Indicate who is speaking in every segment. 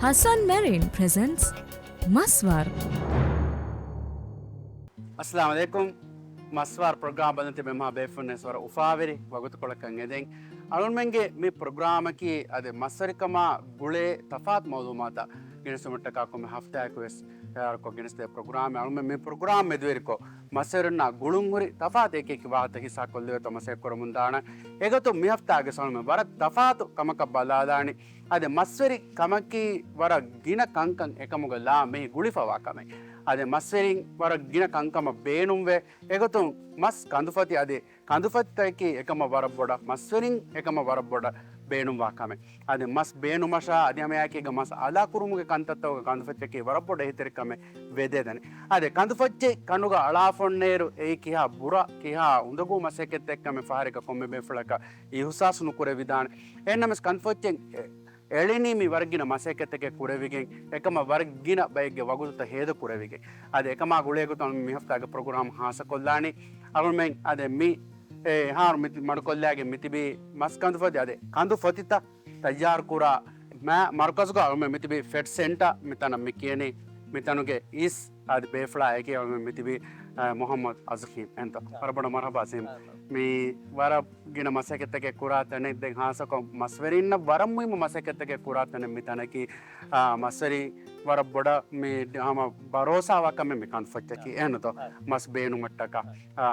Speaker 1: Hassan Marine presents Masvaaru.
Speaker 2: Assalamu alaikum. Masvaaru program badante me ma befune sora ufaveri wagutu kolakan eden alun menge me program ki ade masarikama gule tafat mawdumata ginasumata ka ko me hafta ko es ko gineste program alun me program medveriko masarna gulunguri tafat ek ek waata hisa kolle to mase korumundana egatu me hafta ge sonme war tafat kamaka baladani ade maswari kamaki war gina kankan ekamuga la me gulifawa kame ade maswerin war gina kankama beenumwe egatu mas kandufati ade kandufati ekama war boda maswerin ekama war boda beenum wakame ade mas beenumasha ade ame yake ga mas ala kurumuge kantattaw kandufati ke war boda hitirikame vededane ade kandufati kanuga ala fonneru ei kiha bura kiha undagu maseket ekkame faharika komme beflaka ihusasunu kure vidan ennames kandufati ಎಳಿನೀಮಿ ವರ್ಗಿನ ಮಸೆಕೆತ್ತಗೆ ಕುರೆವಿಗೆ ಏಕಮ ವರ್ಗಿನ ಬೈಗೆ ವಗುತ ಹೇದ ಕುರೆವಿಗೆ ಅದೇ ಏಕಮ ಗುಳೆಗುತ ಮಿಹಫ್ತಾಗ program ಹಾಸಕೊಲ್ಲಾಣಿ ಅವಳು ಮೈ ಅದೇ ಮಿ ಹಾರು ಮಿತಿ ಮಡ್ಕೊಲ್ಲಾಗೆ ಮಿತಿಬಿ ಮಸ್ ಕಂದು ಫತಿ ಅದೇ ಕಂದು ಫತಿತ ತಯ್ಯಾರ್ ಕೂರ ಮಾ ಮರ್ಕಸ್ಗೋ ಅವಳು ಮಿತಿಬಿ ಫೆಟ್ ಸೆಂಟ ಮಿತನ ಮಿಕಿಯನಿ ಮಿತನುಗೆ ಈಸ್ ಅದು ಬೇಫ್ಲಾ ಏಕೆ ಅವಳು ಮಿತಿಬಿ ಮೊಹಮ್ಮದ್ ಅಜಖೀಮ್ ಎಂತ ಹೊರಬಡ ಮರಬಾಸಿಮ್ ಮೀ ವರ ಗಿನ ಮಸೆಕೆತ್ತಗೆ ಕುರಾತನೆ ದೆ ಹಾಸಕ ಮಸ್ವರಿನ ವರಮ್ಮು ಮಸೆಕೆತ್ತಗೆ ಕುರಾತನೆ ಮಿತನಕಿ ಮಸ್ವರಿ ವರ ಬೊಡ ಮೀ ಹಮ ಭರೋಸಾ ವಕಮೆ ಮಿ ಕನ್ಫಚ್ಚಕಿ ಏನತೋ ಮಸ್ ಬೇನು ಮಟ್ಟಕ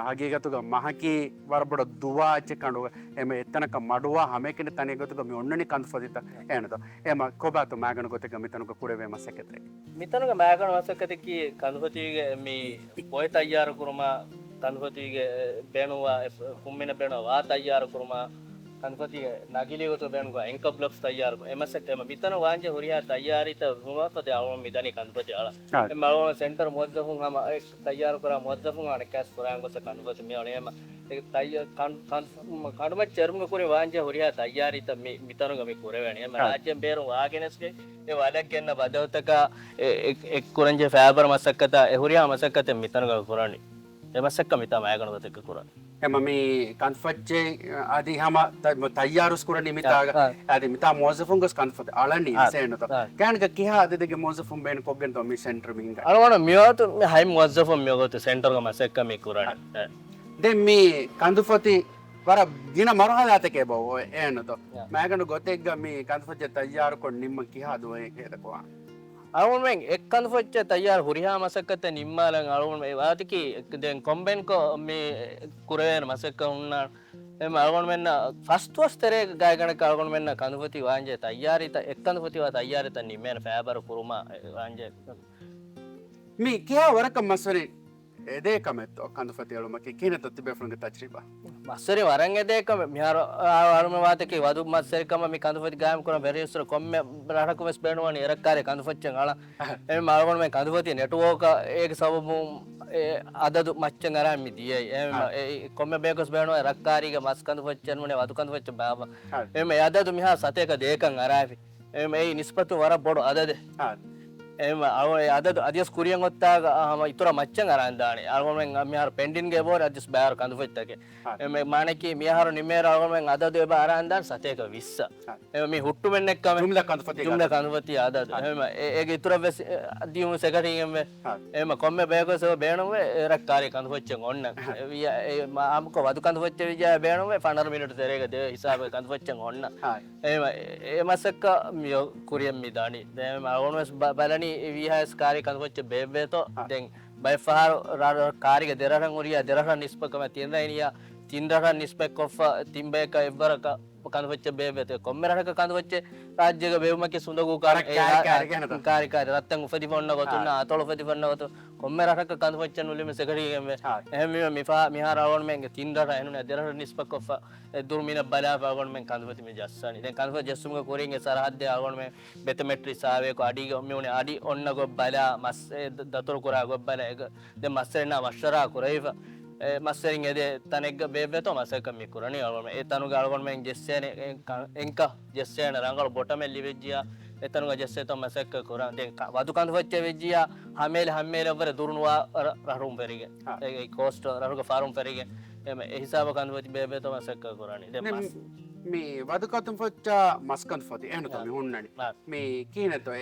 Speaker 2: ಹಗೀಗತುಗ ಮಹಕಿ ವರ ಬೊಡ ದುವಾ ಚಿಕಂಡು ಎಮೆ ಎತ್ತನಕ ಮಡುವ ಹಮೇಕಿನ ತನೆಗತುಗ ಮಿ ಒಣ್ಣನಿ ಕನ್ಫದಿತ ಏನತೋ ಎಮ ಕೊಬಾತು ಮ್ಯಾಗನ ಗೊತ್ತಕ ಮಿತನಕ ಕುರೆವೆ ಮಸೆಕೆತ್ತೆ
Speaker 3: ಮಿತನಕ ಮ್ಯಾಗನ ಮಸೆಕೆತ್ತಕಿ ಕನ್ಫತಿಗೆ ಮಿ ಪೋಯ ತಯ್ಯಾರ ಕುರುಮ ಕನ್ಫತಿಗೆ ಬೇಣುವ ಕುಮ್ಮಿನ ಬೇಣುವ ವಾ ತಯ್ಯಾರ ಕುರುಮ ಕನ್ಫತಿಗೆ ನಗಿಲಿಗೊತ್ತು ಬೇಣುವ ಎಂಕ ಬ್ಲಾಕ್ಸ್ ತಯ್ಯಾರ ಎಮಸೆಕ್ ಎಮ ಮಿತನ ವಾಂಜೆ ಹುರಿಯ ತಯ್ಯಾರಿತ ಹುಮಫದೆ ಅವಮ ಮಿದನಿ ಕನ್ಫತಿ ಅಳ ಎಮ ಅವಮ ಸೆಂಟರ್ ಮೊದ್ದಫುಂ ಹಮ ತಯ್ಯಾರ ಕುರ ಮೊದ್ದಫುಂ ಅಣ ಕ್ಯಾಸ್ ಕುರಾಂಗೊಸ ಕನ್ಫತಿ ಮಿ ಅವಣ ಎಮ ತಯ್ಯ ಕನ್ಮ ಚರ್ಮ ಕುರಿ ವಾಂಜೆ ಹುರಿಯ ತಯ್ಯಾರಿತ ಮಿತನುಗ ಮಿ ಕುರೆವೇಣಿ ಎಮ ರಾಜ್ಯ ಬೇರು ವಾಗೆನಸ್ಗೆ ಎ ವಲಕ್ಕೆನ್ನ ಬದವತಕ ಎಕ್ ಕುರಂಜೆ ಫ್ಯಾಬರ್ ಮಸಕ್ಕತ ಎ ಹುರಿಯ ಮಸಕ್ಕತ ಮಿತನುಗ ಕುರಾಣಿ එමසක්ක මිතා මෑගනවතක කරන්න
Speaker 2: එම මේ කන්ෆච්චේ අධි හම තයියාරුස් කුර නිමිතාග අද මිතා මෝසෆුන්ගස් කන්ෆත අලනි සේනත කෑනක කියා අදදගේ මෝසෆුම් බේන කොගෙන් තො මි සෙන්ටර් මින්ග
Speaker 3: අරවන මියවතු හයි මෝසෆුම් මියවතු සෙන්ටර් මසක්ක මි කරන්න
Speaker 2: දැන් මේ කන්දුෆති වර ගින මරහදාතකේ බව එනත මෑගන ගොතෙක්ග මේ කන්ෆච්චේ තයියාරු කො නිම්ම කියා දුවේ හේතකවා
Speaker 3: අරුන්ෙන් එක් කන්ෆොච්ච තයාර හුරිහා මසක්කත නිම්මාලන් අරුන් මේ වාතිකි දැන් කොම්බෙන් කො මේ කුරේන මසක්ක උන්නා එම අරුන් මෙන්න ෆස්ට් වස්තරේ ගායකන කරුන් මෙන්න කන්ෆොති වාංජේ තයාරිත එක් කන්ෆොති වා තයාරිත නිමෙන ෆෑබර කුරුමා වාංජේ
Speaker 2: මේ කියා වරක මස්වරි එදේකමෙත් කන්දුෆති අලුමකි කිනත තිබේ ෆ්ලංග තච්රිබා
Speaker 3: මස්සරි වරන් එදේකම මිහාර අරුම වාතකේ වදු මස්සරිකම මේ කන්දුෆති ගායම් කරන වෙරියස්තර කොම්මෙ රහක වෙස් බේනවනි එරක්කාරේ කන්දුෆච්චන් අල එමෙ මාරගොන මේ කන්දුෆති නෙට්වර්ක් ඒක සබබු අදදු මච්චන් අරන් මිදියයි එමෙ කොම්මෙ බේකස් බේනව එරක්කාරීගේ මස් කන්දුෆච්චන් මොනේ වදු කන්දුෆච්ච බාබ එමෙ අදදු මිහා සතේක දේකන් අරාවි එමෙ ඒ නිස්පතු වර බොඩ අදද එම අද අදිස් කුරියන් ඔත්තාග හම ඉතුර මච්චන් අරන්දානේ අරගොමෙන් මිහාර පෙන්ඩින් ගේ බෝර අදිස් බෑර කන්දුෆෙත්තගේ එමෙ මානකි මිහාර නිමේර අරගොමෙන් අද දෙබ අරන්දාන් සතේක 20 එමෙ මේ හුට්ටු මෙන්න එක්කම ජුම්ලා කන්දුෆති අද එම ඒක ඉතුර වෙස් දියුම සෙකටින් එම කොම්මෙ බේකසෝ බේනොවේ රක්කාරී කන්දුෆච්චන් ඔන්න ආමක වදු කන්දුෆච්ච විජය බේනොවේ 15 මිනිත්තු තෙරේක දෙ හිසාබ කන්දුෆච්චන් ඔන්න එම එමසක මිය කුරියන් මිදානි දැන් අරගොමස් බලනි විහාස් කාර්ය කන්වච්ච බේබේතෝ දැන් බයි ෆාර කාර්යක දෙරහන් උරියා දෙරහන් නිස්පකම තින්දයිනියා තින්දරහන් නිස්පෙක් ඔෆ් තිම්බේක එවරක කන්වච්ච බේබේතෝ කොම්මරහක කන්වච්ච රාජ්‍යක බේවමකේ සුඳගු කාර්ය රත්තන් උපදි පොන්න ගොතුන අතොල උපදි පොන්න ගොතු කොම්මරහක කන්වච්ච නුලිම සෙකරිගෙම එහෙම මිෆා මිහාර අවොන් මෙන්ගේ තින්දර එනුනේ දෙරහන් නිස්පක ඔෆ් දුර්මින බලා අවොන් මෙන් කන්වති මේ ජස්සනි දැන් කන්ව ජස්සුමක කොරින්ගේ සරහද්ද අවොන් මෙන් බෙතමෙට්‍රි සාවේක අඩි මෙුනේ අඩි ඔන්න ගොබ් බලා මස් දතර කරා ගොබ් බලා එක දැන් මස්සෙනා වෂරා කරේව මස්සරින් එදේ තනෙක්ග බේබේතෝ මසක මි කුරණි අවොන් ඒ තනු ගාලගොන් මෙන් ජස්සනේ එන්ක ජස්සනේ රංගල බොටමෙ ලිවෙජ්ජියා එතනුග ජස්සේතෝ මසක කුරා දැන් වදු කන්වච්ච වෙජ්ජියා හැමෙල වර දුරුනවා රහරුම් පෙරිගේ ඒ කොස්ට් රහරුක ෆාරුම් පෙරිගේ එම ඒ හිසාව කන්වති බේබේතෝ මසක කුරණි දැන්
Speaker 2: මේ වදකතුම් ෆොච්ච මස්කන් ෆොති එනතො මි හුන්නනි මේ කීනතො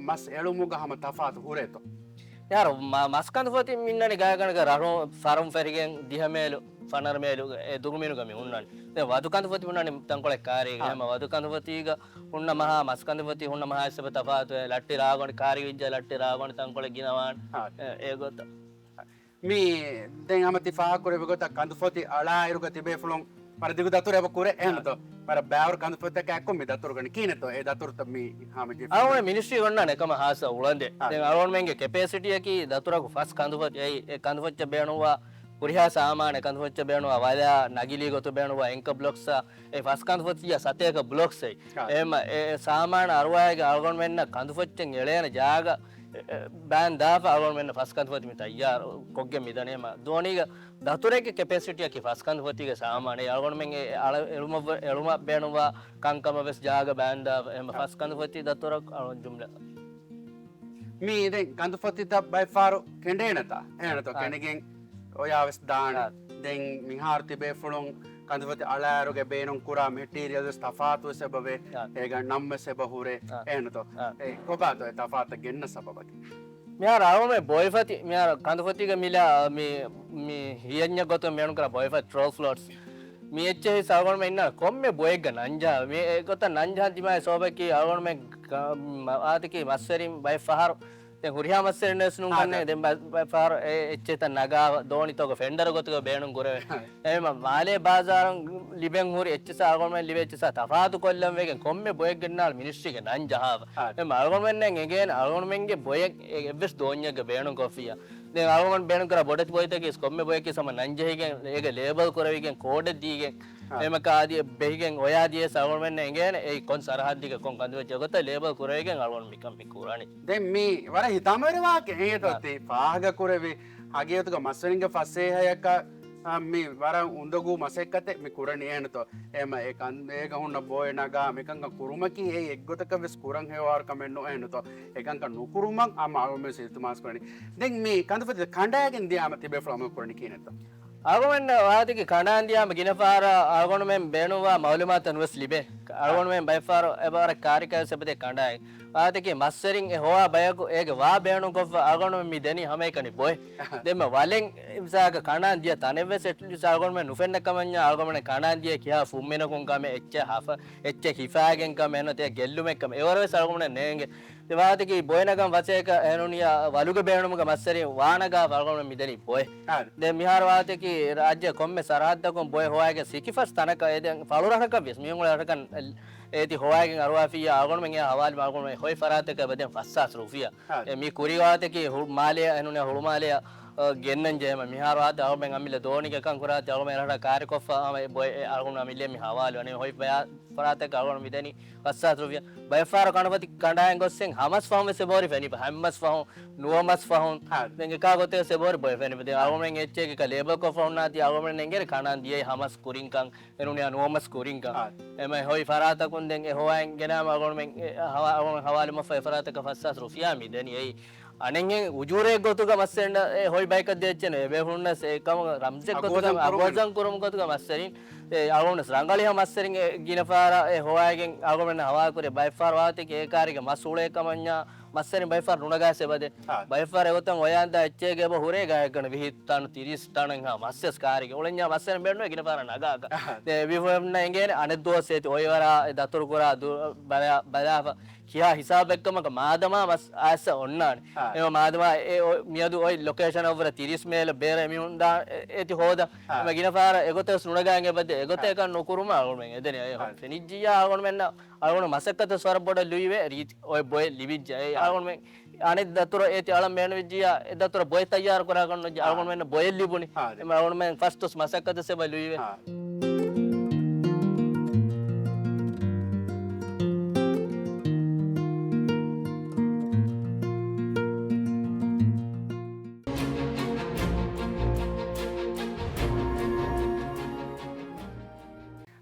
Speaker 2: මස් එළුමු ගහම තෆාතු හුරේතො
Speaker 3: ಯಾರು ಮಸ್ಕಂದ ಹೋತಿ ಮಿನ್ನಣಿ ಗಾಯಕನಗ ರರೋ ಫಾರಂ ಫೆರಿಗೆ ದಿಹಮೇಲು ಫನರ್ ಮೇಲು ದುರುಮೇನು ಗಮಿ ಉಣ್ಣಾಣಿ ವದುಕಂದ ಹೋತಿ ಉಣ್ಣಾಣಿ ತಂಕೊಳೆ ಕಾರಿ ಹೇಮ ವದುಕಂದ ಹೋತಿ ಈಗ ಉಣ್ಣ ಮಹಾ ಮಸ್ಕಂದ ಹೋತಿ ಉಣ್ಣ ಮಹಾ ಸಬ ತಫಾತು ಲಟ್ಟಿ ರಾಗೋಣಿ ಕಾರಿ ವಿಜ್ಜ ಲಟ್ಟಿ ರಾಗೋಣಿ ತಂಕೊಳೆ ಗಿನವಾಣ್ ಏಗೊತ್ತ
Speaker 2: ಮೀ ದೆಂ ಅಮತಿ ಫಾಹ ಕೊರೆ ಬಗೊತ ಕಂದ ಹೋತಿ ಅಳಾ ಇರುಗ ತಿಬೆ ಫುಲೊಂ පරදිගු දතුර එබ කුරේ එහෙමතෝ මර බෑවර කඳු පොත්ත කැක්කොම් මේ දතුර ගණ කීනතෝ ඒ දතුරත මේ හාමගේ
Speaker 3: අවුන මිනිස්ට්‍රි වන්න එකම හාස උලන්දේ දැන් අවුන මෙන්ගේ කැපැසිටි එකි දතුරක ෆස් කඳු පොත් ඒ කඳු පොච්ච බේණුවා පුරිහා සාමාන කඳු පොච්ච බේණුවා වලා නගිලි ගොතු බේණුවා එන්ක බ්ලොක්ස් ඒ ෆස් කඳු පොත්තිය සතේක බ්ලොක්ස් ඒ එහෙම ඒ සාමාන අරවායගේ අවුන මෙන්න කඳු පොච්චෙන් එළයන ජාග බෑන් දාප අවුන මෙන්න ෆස් කඳු පොත් මිත අයියා කොග්ගේ මිදනේම දෝනිග දතුරේක කැපැසිටි එකි ෆස් කඳු පොත්තිගේ සාමාන ඒ අවුන මෙන්ගේ එළුම බේණුවා කංකම වෙස් ජාග බෑන් දාප එහෙම ෆස් කඳු පොත්ති දතුරක් අවුන ජුම්ලා
Speaker 2: මේ දැන් කඳු පොත්තිත බයි ෆාරු කෙඬේනතා එහෙනතෝ කෙනගෙන් ඔයාවස් දාන දැන් මිහාර තිබේ ෆුලොන් කඳු පොත්ති අලාරුගේ බේනුම් කුරා මෙටීරියල්ස් තෆාතු සබබේ ඒක නම්ම සබහුරේ එහෙනතෝ ඒ කොබාතෝ තෆාත ගෙන්න සබබකි
Speaker 3: මෙයාර ආවම බොයිෆති මෙයාර කඳුපතික මිලා මේ හියඤ්ඤ ගොත මෙණු කර බොයිෆත් ට්‍රෝල් ෆ්ලෝට්ස් මේ එච්චේ සාවගොන් මෙන්න කොම්මේ බොයෙග්ග නංජා මේ ගොත නංජා දිමයි සෝබකි ආවගොන් මේ ආතිකි මස්සරින් බයි ෆහර දැන් හුරියා මස්සරින් නස්නුම් කන්නේ දැන් බයි ෆහර එච්චේත නගා දෝනිතෝක ෆෙන්ඩර් ගොතක බේණුම් කරේ එහෙම මාලේ බාසාරන් ලිබෙන් හුරි එච්චස ආවගොන් මේ ලිබෙච්චස තෆාතු කොල්ලම් වේගෙන් කොම්මේ බොයෙග්ග නාල් මිනිස්ට්‍රිගේ නංජාව එම ආවගොන් මෙන්නෙන් එගෙන ආවගොන් මෙන්ගේ බොයෙක් එවස් දෝඤ්ඤක බේණුම් කොෆියා දැන් ආවගොන් බේණුම් කර බොඩත් බොයිතකේ කොම්මේ බොයෙක්ගේ සම නංජෙහිගෙන් ඒක ලේබල් කරවිගෙන් කෝඩ් දීගෙන් එම කාදී බෙහිගෙන් ඔයාදී සාවගොන් මෙන්න එගෙන ඒ කොන් සරහද්දික කොන් කඳුවේ ජගත ලේබල් කරවිගෙන් ආවගොන් මිකම් මිකුරානි
Speaker 2: දැන් මේ වර හිතමර වාකේ හේතොත් ඒ පාග කරවේ අගයතුක මස්වරින්ගේ ෆස්සේ හයක මේ වර උඳගු මසෙක්කතේ මේ කුරණි එහෙනතෝ එම ඒ කන්දේක හුන්න බොය නගා මේකංග කුරුමකි ඒ එක්ගොතක වෙස් කුරන් හේවාර කමෙන්නෝ එහෙනතෝ ඒකංග නුකුරුමක් ආමාවම සිතුමාස් කරණි දැන් මේ කන්දපති කණ්ඩායගෙන් දියාම තිබේ ෆ්ලොම කරණි කියනතෝ
Speaker 3: ආගොන් වාතික කණ්ඩාන්දියාම ගිනපාර ආගොන් මෙන් බේනුවා මෞලිමාත නුවස් ලිබේ ආගොන් මෙන් බයිෆාර එබාර කාරිකය සබදේ කණ්ඩාය වාතික මස්සරින් හොවා බයකු ඒගේ වා බේණු කොෆ ආගොන් මෙන් මිදෙනි හැම එකනි බොයි දෙම වලෙන් ඉම්සාක කණ්ඩාන්දියා තනෙවෙස් එට්ලිස් ආගොන් මෙන් නුෆෙන්න කමඤ්ඤා ආගොන් මෙන් කණ්ඩාන්දියා කියා ෆුම්මෙන කොන් කම එච්ච හෆ එච්ච හිෆාගෙන් කම එනතේ ගෙල්ලුමෙක් කම එවරවෙස් ආගොන් මෙන් නේගේ දෙවාතික බොයනගම් වසේක එනුනියා වලුග බේණුමක මස්සරින් වානගා ආගොන් මෙන් මිදෙනි බොයි දෙ මිහාර වාතික राज्य komme sarahaddakum boy hoyage sikifas tanaka eden faluraka vis miyungula rakan eti hoyage arwafiya agon men ya hawal magon men hoy farataka beden fassas rufiya mi kuriwate ki male enune hulumale ගෙන්නන් ජයම මිහාරවාද අවමෙන් අමිල දෝනික එකන් කුරාත අවමෙන් රට කාර්යකොෆ බොය අල්ගුණ අමිල මිහාවාල අනේ හොයි බය පරාතක අල්ගුණ මිදෙනි වස්සාත රුවිය බයෆාර කණපති කණ්ඩායම් ගොස්සෙන් Hamas ෆහම සෙබෝරි ෆෙනි හම්මස් ෆහම් නුවමස් ෆහම් දෙංග කා ගොතේ සෙබෝරි බොය ෆෙනි බද අවමෙන් එච්චේ එක label කොෆ උන්නාති අවමෙන් නෙංගෙර කණන් දියේ Hamas කුරින්කන් එනුනියා නුවමස් කුරින්කන් එම හොයි පරාතකුන් දෙංග හොයන් ගෙනාම අල්ගුණ මෙන් හවාලම ෆරාතක වස්සාත rupiah මිදෙනි එයි අනෙන් උජුරේ ගොතුක මස්සෙන්ඩ හොයි බයික දෙච්චන බෙහුන්නස් ඒකම රම්සෙක් ගොතුක අගෝසන් කුරුම ගොතුක මස්සරින් අවුනස් රංගලිය මස්සරින් ගිනපාර හොයාගෙන් අගමන හවා කරේ බයිෆාර වාතික ඒකාරික මස්සුලේ කමඤ්ඤා මස්සරින් බයිෆාර නුණගාසේ බදේ බයිෆාර එවතන් ඔයන්ද එච්චේගේ බහුරේ ගායකන විහිත්තන 30 තණන් හා මස්සස් කාරික ඔලඤ්ඤා මස්සරින් බෙන්නෝ ගිනපාර නගාක දේ විෆොම්න එංගේන අනෙද්දෝසේති ඔයවරා දතුරු කුරා බලා කියා හිසාබ එක්කමක මාදමා මස් ආස ඔන්නානේ එම මාදමා ඒ මියදු ඔය ලොකේෂන් over 30 මේල බේර මිහුන්දා ඒති හොදා එම ගිනපාර එගොතස් නුණගාංගේ බද එගොත එක නොකුරුම අගොන් එදෙන අය ෆෙනිජ්ජියා අගොන් මෙන්න අගොන් මසක්කත ස්වර බොඩ ලුයිවේ රීති ඔය බොය ලිවිජ්ජ ඒ අගොන් මෙන් අනිත් දතුර ඒති අලම් මේන විජ්ජියා ඒ දතුර බොය තයාර කරා ගන්න අගොන් මෙන්න බොය ලිබුනි එම අගොන් මෙන් ෆස්ට්ස් මසක්කත සෙබ ලුයිවේ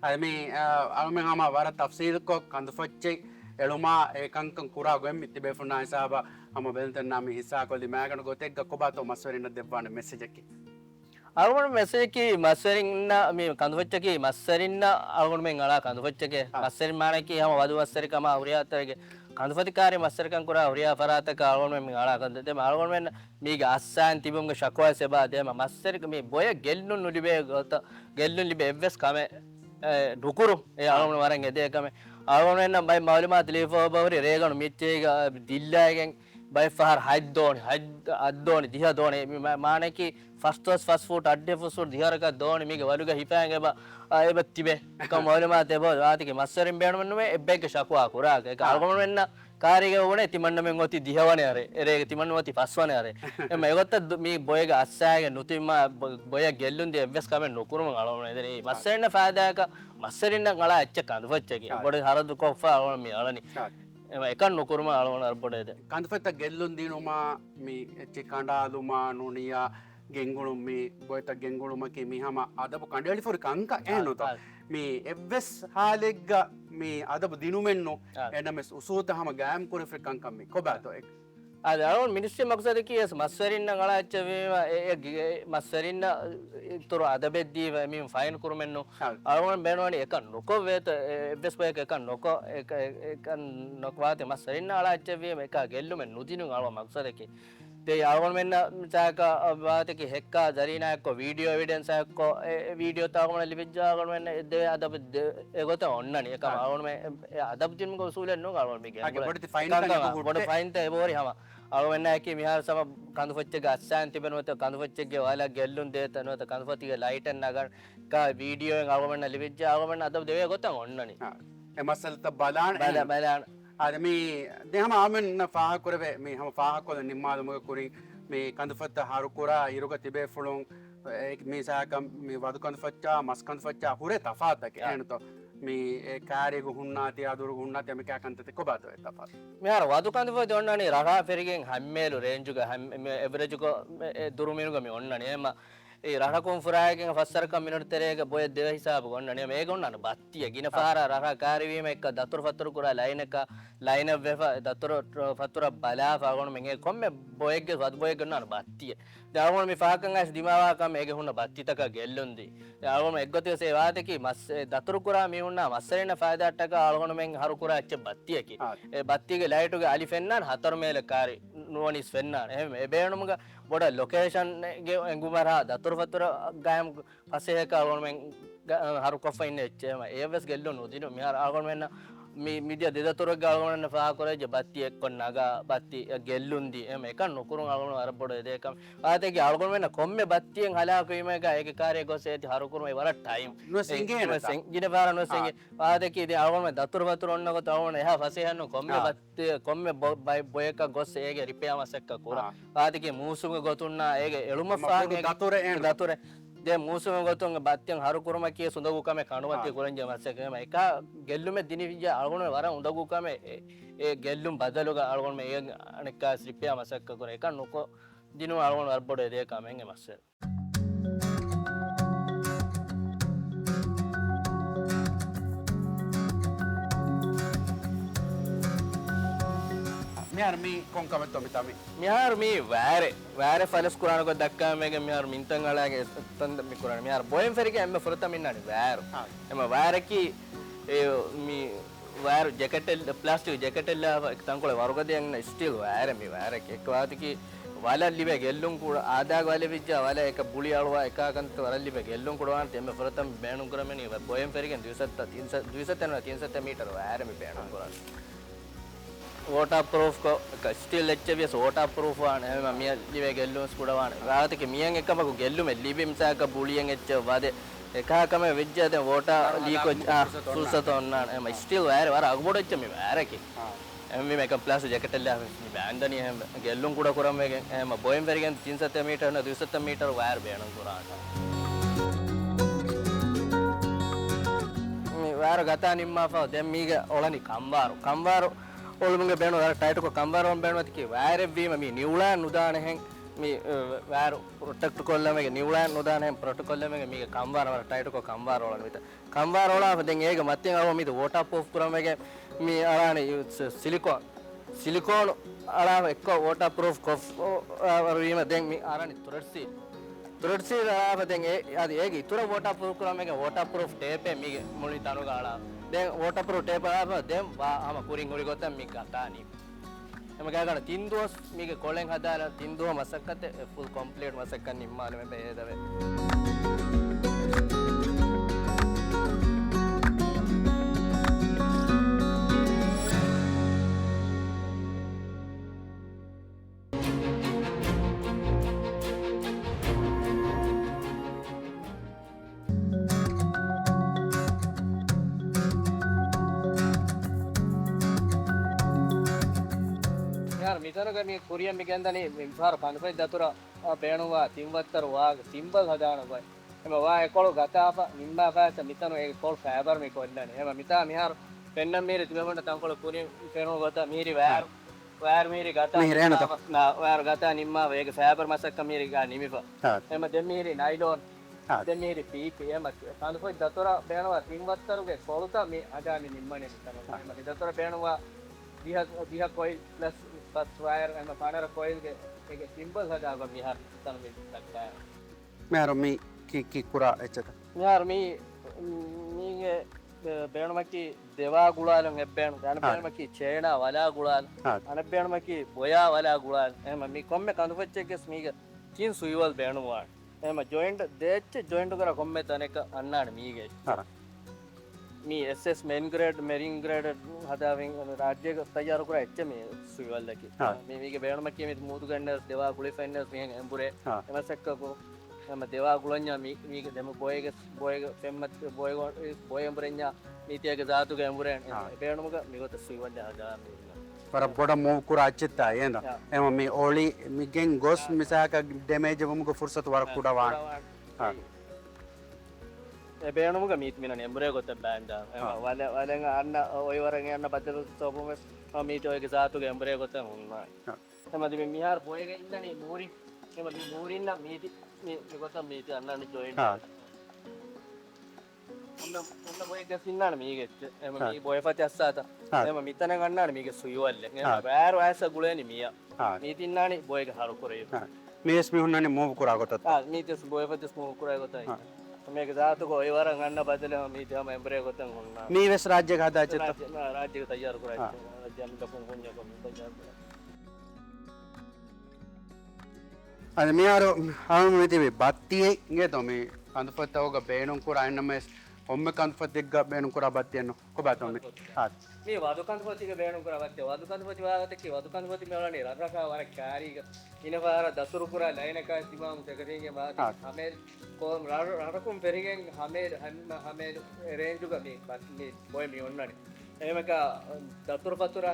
Speaker 2: මේ අලුමෙන් හම වර තෆ්සීල්කො කඳුෆොච්චේ එළුමා ඒකංකන් කුරා ගොම් මිති බෙෆුනා හිසාබ හම බෙල්තන් නාමි හිසා කොලි මෑගන ගොතෙක් කොබාතෝ මස්වරින්න දෙවන්න මෙසේජ් එකේ
Speaker 3: algon message ki massarin na mi kanduwaccha ki massarin na algon men ala kanduwaccha ke massarin mane ki hama wadu massari kama huriyata ke kanduwati kare massarikan kura huriya farata ka algon men ala kandu de algon men mi ga assan tibum ga shakwa seba de massari mi boya gellun nulibe gota gellun libe evs kame dukuru e algon waran ede kame algon men bay mawlima telefo bawri reganu mitte ga dillagen by far haddoni diha doni mane ki first foot adde foot diharaga doni mige waluga hipange ba eba tibe kam mawlima tebo atike massarin beenu me ebbege shakwa kura ke algon menna කාරියක වුණේ තිමන්න මෙන් ඔති දිහවනේ අර එරේ තිමන්න ඔති පස්වනේ අර එම ඒගොත්ත මේ බොයක අස්සාගේ නුතිම බොය ගෙල්ලුන් දෙ එවස් කමෙන් නොකුරුම ගලවනේ ඉතින් මේ මස්සෙන්න ෆාදාක මස්සරින්න ගලා ඇච්ච කඳුෆච්චකි බොඩ හරදු කොෆා වුණ මේ අලනි එම එක නොකුරුම අලවන අර බොඩේද
Speaker 2: කඳුෆෙත්ත ගෙල්ලුන් දිනුමා මේ එච්ච කණ්ඩාලුමා නුනියා ගෙංගුණු මේ බොයත ගෙංගුණුමකි මිහම අදපු කණ්ඩාලි ෆොරි කංක එනොත මේ එවස් හාලෙග්ග මේ අදපු දිනුමෙන්නු එනමස් උසූතහම ගෑම් කුර ෆ්‍රිකං කම්මි කොබාතෝ එක්
Speaker 3: අද අරන් මිනිස්සු මක්සද කීයස් මස්සරින්න ගලාච්ච වේවා ඒ මස්සරින්න තුර අදබෙද්දී මේ ෆයින් කුරුමෙන්නු අරන් බේනවනි එක නොකො වේත එවස් බයක එක නොකො එක නොකවාතේ මස්සරින්න ගලාච්ච වේම එක ගෙල්ලුමෙන් නුදිනු අරව මක්සදකේ ते algon menna misaka baate ki hekka zarina ekko video evidence ekko video taagona libijja algon menna de adab egota onnani ekam algon me adab tin ko usulen no algon me
Speaker 2: age bodti fine
Speaker 3: bod fine te bori hama algon menna ki mihar sama kandu facche ga assan tibenota kandu facche ge wala gellun de tanota kandu facche ge light en nagar ka video en algon menna libijja algon menna adab deve egota onnani
Speaker 2: e masalta balan අද මේ දෙහම ආමෙන් ෆාහ කරවේ මේ හම ෆාහ කොල නිම්මාදමක කුරි මේ කඳුෆත්ත හාරුකුරා ඉරුක තිබේ ෆුලුන් මේ සාක මේ වදු කඳුෆච්චා මස් කඳුෆච්චා හුරේ තෆාතක එනතෝ මේ කාර්යක හුන්නාති අදුරු හුන්නාති මේ කන්තත කොබාතෝ තෆාත
Speaker 3: මෙහර වදු කඳුෆ දොන්නනි රහා පෙරිගෙන් හැම්මේලු රේන්ජුක එවරේජුක දුරුමිනුක මේ ඔන්නනි එම ඒ රහකුම් ෆුරායකින් ෆස්සරක මිනිට් තරේක බොය දෙව හිසාබ ගොන්නනේ මේක උන්නන බත්තිය ගින පාර රහ කාර්යවීම එක දතුරු ෆතුරු කුරා ලයින් එක ලයින් වෙෆ දතුරු ෆතුරු බලා ෆාගොන මෙගේ කොම්මෙ බොයගේ වද බොය ගන්නන බත්තිය දාගොන මේ ෆාකන් ඇස් දිමාවා කම මේක හුන්න බත්තිතක ගෙල්ලුන්දි දාගොන එක්ගොතේ සේ වාතකි මස් දතුරු කුරා මේ උන්නා මස්සරේන ෆායදාට්ටක ආලගොන මෙන් හරු කුරා ඇච්ච බත්තියකි ඒ බත්තියගේ ලයිටුගේ අලි ෆෙන්නාන් හතර මේල කාරි නුවනිස් ෆෙන්නාන් එහෙම ඒ බේනුමක බොඩ ලොකේෂන් ගේ එංගුමරා දතුරු ෆතුරු ගායම් පස්සේ එක ආලගොන මෙන් හරු කොෆා ඉන්නේ එච්චම ඒවස් ගෙල්ලු නොදිනු මිහාර ආලගොන මෙන්න media dedatura galgona fa kore je batti ekkon naga batti gellundi em ekan nokurun algon arbodo edekam ate ge algon men komme battien hala ko ime ga eke kare gose eti harukur me wara time
Speaker 2: no singe
Speaker 3: no singine para no singe ate ki de algon men datur batur onna ko tawon eha fase hanno komme batti komme boyeka gose ege repair masekka kora ate ki musum gotunna ege eluma fa dature de musum gotun battien harukurma ki sundagu kame kanuvati kurenje maseka eka gellume dinivija algon wara undagu kame e gellum badaluga algon me anika repair masekka kora eka noko dinu algon arbodo ede kamen emasse
Speaker 2: මෙහර මේ කොන්කමෙන්ට් ඔබිතමි
Speaker 3: මෙහර මේ වැරේ ෆලස් කුරාන කො දක්කා මේක මෙහර මින්තන් අලාගේ තන්ද මේ කුරාන මෙහර බොයෙන් ෆෙරික එම්ම ෆරතම ඉන්නනේ වැර එම වැරකි ඒ මේ වැර jacket plastic jacket එල්ල තංකොල වරුකදෙන් steel වැර මේ වැරක එක් වාතිකි වලල්ලිබේ ගෙල්ලුම් කුඩ ආදාග වල විජ්ජා වල එක බුලි අලුවා එකකන්ත වලල්ලිබේ ගෙල්ලුම් කුඩවාන් එම්ම ෆරතම බෑනුම් කරමනේ බොයෙන් ෆෙරිකෙන් 270 මීටර වැර මේ බෑනුම් කරා waterproof ko still HVS waterproof wan එහෙම මිය live gellums පුඩවාන රාතක මියන් එකම ගෙල්ලුම ලිබිම් සාක බුලියෙන් එච්ච වද එකකම වෙජ්ජා දැන් water leak සුසතොන්නාන එහෙම still වර අගබොඩච්ච මේ වරකි එහෙම මේක ප්ලාස් ජැකට් එක ලා මේ බෑන්දනි එහෙම ගෙල්ලුම් කුඩ කරම් මේකෙන් එහෙම බොයෙන් වෙරිගෙන් 370 මීටර න 270 මීටර වයර් බේණන් කුරාට මේ වයර් ගතා නිම්මාෆා දැන් මීග ඔලනි කම්වාරු ඔළුමුගේ බේන වල ටයිට් එක කම්බරම් බේනවත් කි වයර් වීම මේ නිවුලන් උදාන හැන් මේ වයර් ප්‍රොටෙක්ට් කොල්ලම එක නිවුලන් උදාන හැන් ප්‍රොටෝකෝල් එක මේ කම්බර වල ටයිට් එක කම්බර වල විත කම්බර වල දැන් ඒක මැත්තෙන් ආව මේ වෝටර් ප්‍රූෆ් කරම එක මේ අරානේ සිලිකෝන් අරාව එක්ක වෝටර් ප්‍රූෆ් කොෆ් වීම දැන් මේ අරානේ තුරස්සි තුරට්සි රාපතෙන් ඒ ඒක ඉතුරු waterproof කරාම එක waterproof tape මේක මුලින් තනු ගාලා දැන් waterproof tape ආව දැන් ආම කුරින් උරි ගොතන් මේක ගතානි එම ගාගන තින්දුවස් මේක කොලෙන් හදාලා තින්දුව මසක්කත් full complete මසක්කන් නිම්මාන මේ බේදවේ මිතනක මේ කුරියන් මේ ගන්දනේ විපාර පන්පයි දතුර බේණුවා තිම්වත්තර වාග සිම්බල් හදාන බයි එම වා එකොළ ගතාප නිම්බා පාස මිතන ඒ කොල් ෆෑබර් මේ කොල්ලනේ එම මිතා මිහාර පෙන්නම් මේරි තිබෙන්න තංකොළ කුරියන් පෙනෝ ගත මීරි වෑර් මීරි ගතා නා වෑර් ගතා නිම්මා වේග ෆෑබර් මසක්ක මීරි ගා නිමිප එම දෙම් මීරි නයිලොන් දෙම් මීරි පීපි එම පන්පයි දතුර බේණුවා තිම්වත්තරුගේ කොළුතා මේ අදානි නිම්මනේ මිතන එම දතුර බේණුවා දිහ කොයිල් ප්ලස් बस वायर एम पानर कोयल के एक सिंपल सा जागा मिहार तन में लगता है
Speaker 2: मैं रमी की कुरा एचता
Speaker 3: यार मी के बेण मकी देवा गुलाल बेण जान बेण मकी चेना वाला गुलाल अन बेण मकी बोया वाला गुलाल एम मी कोम्मे कंदुपच्चे के स्मी के तीन सुईवल बेण वाड एम जॉइंट देच जॉइंट करा कोम्मे तनेक अन्नाड मी के मी SS main grade marine grade हदाविंग राज्य तयार करा एच मी सुईवल की मी के बेण मकी मी मूद गंडर्स देवा गुली फाइनर्स मी एम्बुरे एम सक्क को एम देवा गुलन्या मी के देम बोय फेमत बोय एम्बुरेन्या नीतिया के जातु के एम्बुरे बेण मग मी को सुईवल हदा
Speaker 2: पर बड़ा मूव कुरा अच्छता है ना एम मी ओली मी गेंग गोस मिसा का डैमेज हमको फुर्सत वार कुड़ा वान हां
Speaker 3: बेणुमुग मीत मिनने एम्बुरे गोते बैंड वाले वाले अन्न ओय वरंगे अन्न बदल सोपु में मीट ओय के साथ के एम्बुरे गोते हुन्ना समझ में मिहार बोए के इन्नी मूरी समझ मूरी ना मीट मी गोते मीट अन्न ने जॉइन उन्न बोए के सिन्ना मी के एम मी बोए फते अस्साता एम मितने गन्ना मी के सुयुवल्ले वेर वैसा गुळे नि मिया मीट इन्नानी बोए के हारो करे
Speaker 2: मेस मी हुन्नाने मूव कुरा गोता
Speaker 3: मीट बोए फते मूव कुरा गोता මේක සාතුක ඔය වර ගන්න බදල මේ තම එම්බරේ ගොතන් වුණා
Speaker 2: මේ වෙස් රාජ්‍ය ගහදා චිත්ත
Speaker 3: රාජ්‍ය තයාර කරා රාජ්‍යම් ලපොන් කොන්ja කොම් තයාර කරා
Speaker 2: අද මෙයාර ආම මෙතේ බත්තියේ ගේ තොමේ කන්දපත්තවක බේණුන් කුරා එන්නමස් ඔම්මේ කන්දපත්තික බේණුන් කුරා බත්තියන කොබතොමේ හා
Speaker 3: මේ වදු කන්දපත්තික බේණුන් කුරා බත්තිය වදු කන්දපත්ති වාගත කි වදු කන්දපත්ති මෙවලනේ රරකා වර කාරීක ඉනවාර දසුරු කුරා ලයිනක තිබාම් තකරේගේ මාති හමේ कोम रारकुम पेरिगें हमें रेंज का मी बोय मी उन्नानी एमे का दतुर पतुरा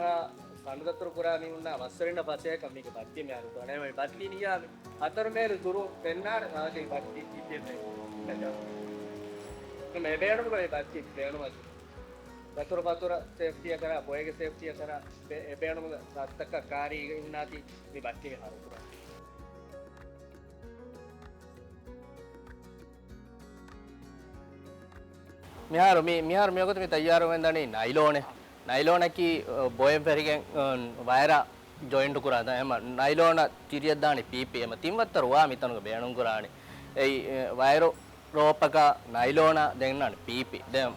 Speaker 3: संगतुर कुरा मी उन्ना वसरिन पासे कमी के बाती में आरु गणे में बाती निया अतर में गुरु पेन्नार आगे बाती इते में तो मैं बेण को बाती बेण मत दतुर पतुरा सेफ्टी करा बोय के सेफ्टी करा बेण में तक कारी इन्नाती मी बाती में आरु कुरा मिहार में को तुम्हें तैयार हो वेंदा नहीं नाइलोन की बोयम पेरिगे वायरा जॉइंट कुरा था एम नाइलोन तिरियदानी पीपी एम तिमत्तर वा मितन को बेणुं कुरानी ए वायरो रोपका नाइलोन देन्नानी पीपी देम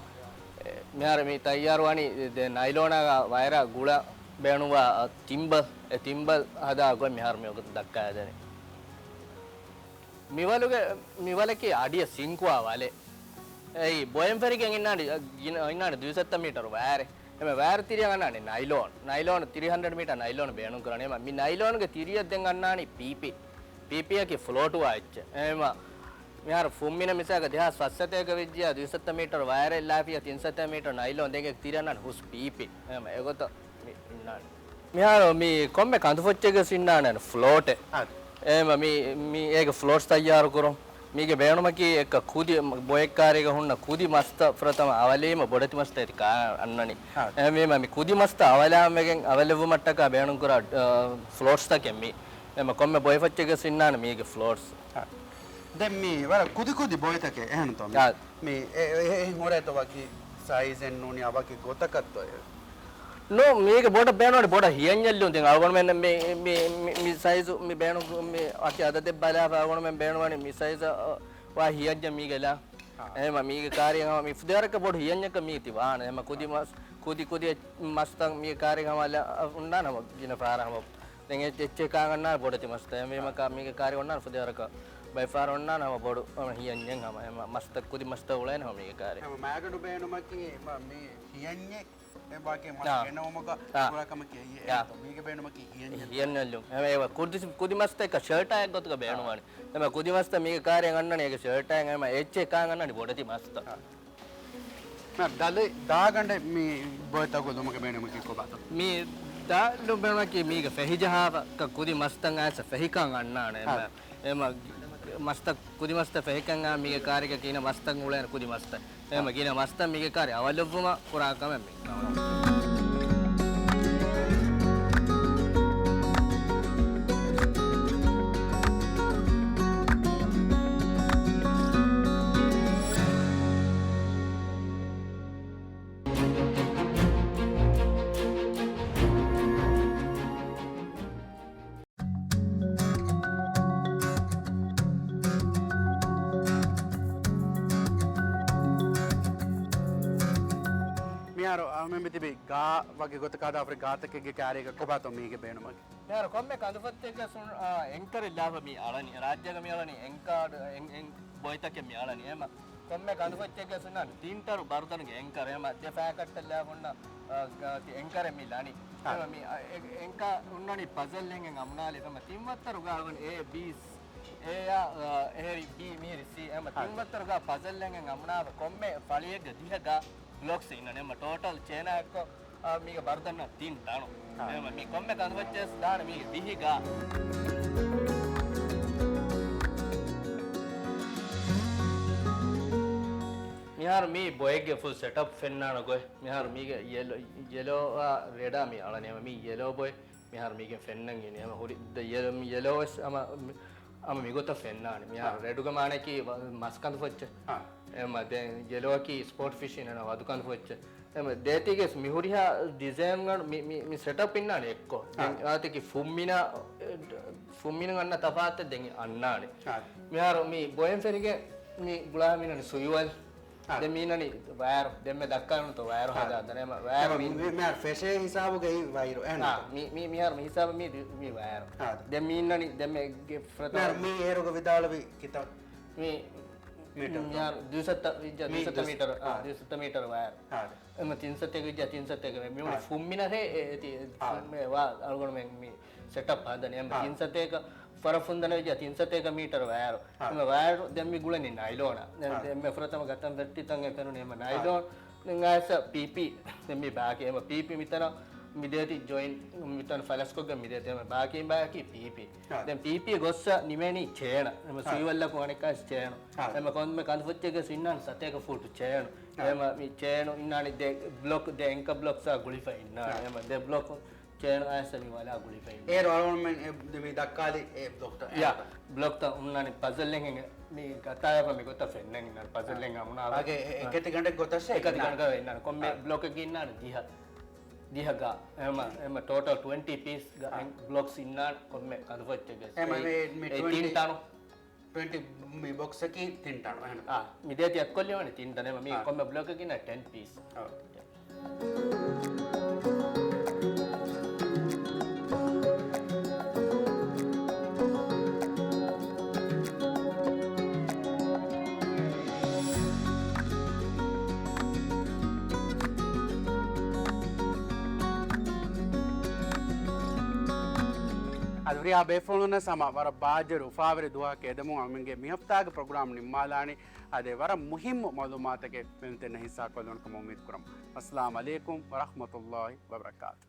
Speaker 3: मिहार में तैयार वानी दे नाइलोन का वायरा गुड़ा बेणुवा तिम्बल हदा को मिहार में को दक्का है देने मिवाले की आडिया सिंकुआ वाले ඒ බොයම් ෆෙරිගෙන් ඉන්නානේ 270 මීටර වෑරේ එමෙ වෑර තිරිය ගන්නානේ නයිලෝන් 300 මීටර නයිලෝන් බේණුම් කරන්නේ එම මේ නයිලෝන් ගේ තිරියක් දෙන් ගන්නානේ පීපී එකේ ෆ්ලෝට් වාච්ච එම මෙහර ෆුම්මින මිසක දහස් වස්සතේක විද්‍යා 270 මීටර වෑරේ ලාපිය 370 මීටර නයිලෝන් දෙකේ තිරියන්නානේ හුස් පීපී එම ඒගොත ඉන්නානේ මෙහර මේ කොම්මේ කඳු ෆොච්චේක සින්නානේ ෆ්ලෝට් එම මේ ඒක ෆ්ලෝට්ස් තයාර කරොම් मीके बेणुमकी एक खुदी बोयक्कारेग हुन्न खुदी मस्त प्रथम अवलेम बोडति मस्त इति का अन्ननि एमे ममी खुदी मस्त अवलामेगेन अवलेवु मट्टक बेणुं कुरा फ्लोट्स तकेमि एमे कोम्मे बोयफच्चेगे सिन्नान मीके फ्लोट्स
Speaker 2: දැන් මේ වර කුදි බොයතක එහෙනම් තමයි මේ ඒ හොරේ તો වගේ සයිස් එන්න ඕනි අවකි ගොතකත් ඔය
Speaker 3: no මේක බොඩ බෑනවනේ බොඩ හියන්යල්ලු තින් අල්ගොන මෙන්න මේ සයිස් මේ බෑනු මේ අකි අද දෙබ් බලා අල්ගොන මෙන් බෑනවනේ මේ සයිස් වා හියන්ජ මීගලා එහෙම මීග කාර්යයම මේ ෆුදරක බොඩ හියන්යක මීති වාන එහෙම කුදි මස්තන් මේ කාර්යයම උන්නා නම දින පාරම දැන් එච්ච එකා ගන්නා බොඩ ති මස්ත මේම මේක කාර්ය උන්නා ෆුදරක බයි පාර උන්නා නම බොඩ හියන්යෙන් හැම එහෙම මස්ත කුදි මස්ත උලේන හැම මේක කාර්ය
Speaker 2: හැම මාගඩු බෑනුමකි මේ හියන්නේ ඒ बाकी मस्त गेनोमक पूरा कम किया ये तो मीगे बेन मकी
Speaker 3: हियन्नल्लु एव कुदि मस्त एक शर्ट आय गोतක බේණුවානේ එම कुदि मस्त මේක කාර්යය ගන්නනේ ඒක ෂර්ට් එකෙන් එම එච් එක ගන්නනේ බොඩති මස්ත
Speaker 2: मैं दाले दागंडे मी बोयता को दुमके बेन मकी को बात
Speaker 3: मी दालු බේණුවා මේක ෆෙහිජහාව कुदि मस्तන් ආස ෆෙහිකන් අන්නානේ එම මස්ත कुदि मस्त ෆෙහිකන් ආ මේක කාර්යක කියන මස්තන් උලේන कुदि मस्त එම කියන මස්තන් මේක කාර්ය අවලොව්වම පුරාකම මේ
Speaker 2: यार हमें भी तिबी गा वगे गोत कादा अफ्रे गातक के कार्य का कोबा तो मीगे बेन मकी
Speaker 3: यार කොම්මේ කඳුපත්තේක එන්කර් ඉල්ලාව මේ අලනි රාජ්‍යක මේ අලනි එන්කාඩ් එන් බොයිතක මේ අලනි එම කොම්මේ කඳුපත්තේක සුනන් තින්තරු බර්දනගේ එන්කර් එම දෙෆාකට් ඉල්ලාවොන්න එන්කර් මේ ලානි එම මේ එන්කා උන්නනි පසල් එකෙන් අම්නාලි තම තිම්වත්තරු ගාවන A B A B මේ රිසි එම තිම්වත්තරු ගා පසල් එකෙන් අම්නාව කොම්මේ ඵලියක දිහගා ब्लॉक्स इन्होंने म टोटल चेना को मीगे बर्दन 3 दाणो एम मी कोम्मे कन्वर्चेस दाण मीगे दिहिगा मिहार मी बॉयगे फुल सेटअप फेन्नानो गोय मिहार मीगे येलो रेडा मी आळने मी येलो बॉय मिहार मीगे फेन्नंग इने हम होरी द येलो अम मिगोता फेन्नाने मिहार रेडुगा मानेकी मस्कंद फच्चे එම දැන් yellow ස්පෝට් ෆිෂ් ඉන්නනවා වදුකන් ෆොච්ච එම දේතිගේ මිහුරියා ඩිසයින් ගන්න මේ සෙටප් ඉන්නානේ එක්කෝ දැන් ආතකි ෆුම්මින ගන්න තපාත දැන් අන්නානේ මෙහර මේ බොයෙන් ෆෙරිගේ මේ ගුලාමිනනේ සුයුවල් දැන් මීනනේ වයර් දැන් මේ දක්කන තෝ වයර් හදාගෙන එම වයර්
Speaker 2: මේ ෆෙෂේ හිසාබුගේ වයර් එන
Speaker 3: මේ මෙහර මේ හිසාබ මේ වයර් දැන් මීනනේ දැන් මේ
Speaker 2: ෆ්‍රතර මේ ඒරෝග විදාලවි කිත
Speaker 3: මේ यार 200 मीटर 200 मीटर वायर එම 300 මේ ෆුම්මින මේ වා අල්ගොන මේ සෙටප් හදන එම 300 ಫರಫುಂದನ ವಿಜಯ 300 metre wire M wire ದೆಮ್ಮಿ ಗುಳನಿ ನೈಲೋನ ದೆಮ್ಮೆ ಫ್ರತಮ ಗತಂ ಬೆಟ್ಟಿ ತಂಗೆ Kanu ನೇಮ ನೈಲೋನ್ ನಿಂಗಾಸ ಪಿಪಿ ದೆಮ್ಮಿ ಬಾಕಿ ಎಮ ಪಿಪಿ ಮಿತನ මිදේති ජොයින් මිතන ෆලස්කොග මිදේති එම බාකි බාකි පීපි දැන් පීපි ගොස්ස නිමෙනි චේන එම සීවල්ල කොණිකස් චේන එම කොන්ම කන්ෆොච්චේක සින්නන් සතේක ෆුට් චේන එම මි චේන ඉන්නානි දෙ බ්ලොක් දෙ එන්ක බ්ලොක් සා ගුලිෆයි ඉන්නා එම දෙ බ්ලොක් චේන ආසමි වලා ගුලිෆයි
Speaker 2: ඒ රෝලන් මෙන් දෙමි දක්කාලි ඒ බ්ලොක් තා
Speaker 3: යා බ්ලොක් තා උන්නානි පසල් එකෙන් මේ කතායප මේ ගොත ෆෙන්නන් ඉන්නා පසල් එකෙන් අමුනා
Speaker 2: ආගේ එකති ගණ්ඩ ගොතස්සේ
Speaker 3: එකති ගණ්ඩ ඉන්නා කොම්මේ බ්ලොක් එකේ ඉන්නානි දිහගා එම total 20 piece blocks ඉන්නා කොම්මේ කන්ෆර්ට් එක
Speaker 2: එම මේ
Speaker 3: 3 ටන
Speaker 2: 20 මේ box එකේ 3 ටන එහෙනම්
Speaker 3: මිදේති අක්කොල්ලියවනේ 3 ටන මේ කොම්මේ block එකේ ඉන්න 10 piece
Speaker 2: ඔව් aduriya befoluna sama wara bajer ufavere duha ke edemu amenge mihaftaga program nimmalani ade wara muhim malumatake mentena hissa kolon ko umid kuram assalamu alaikum wa rahmatullahi wa barakatuh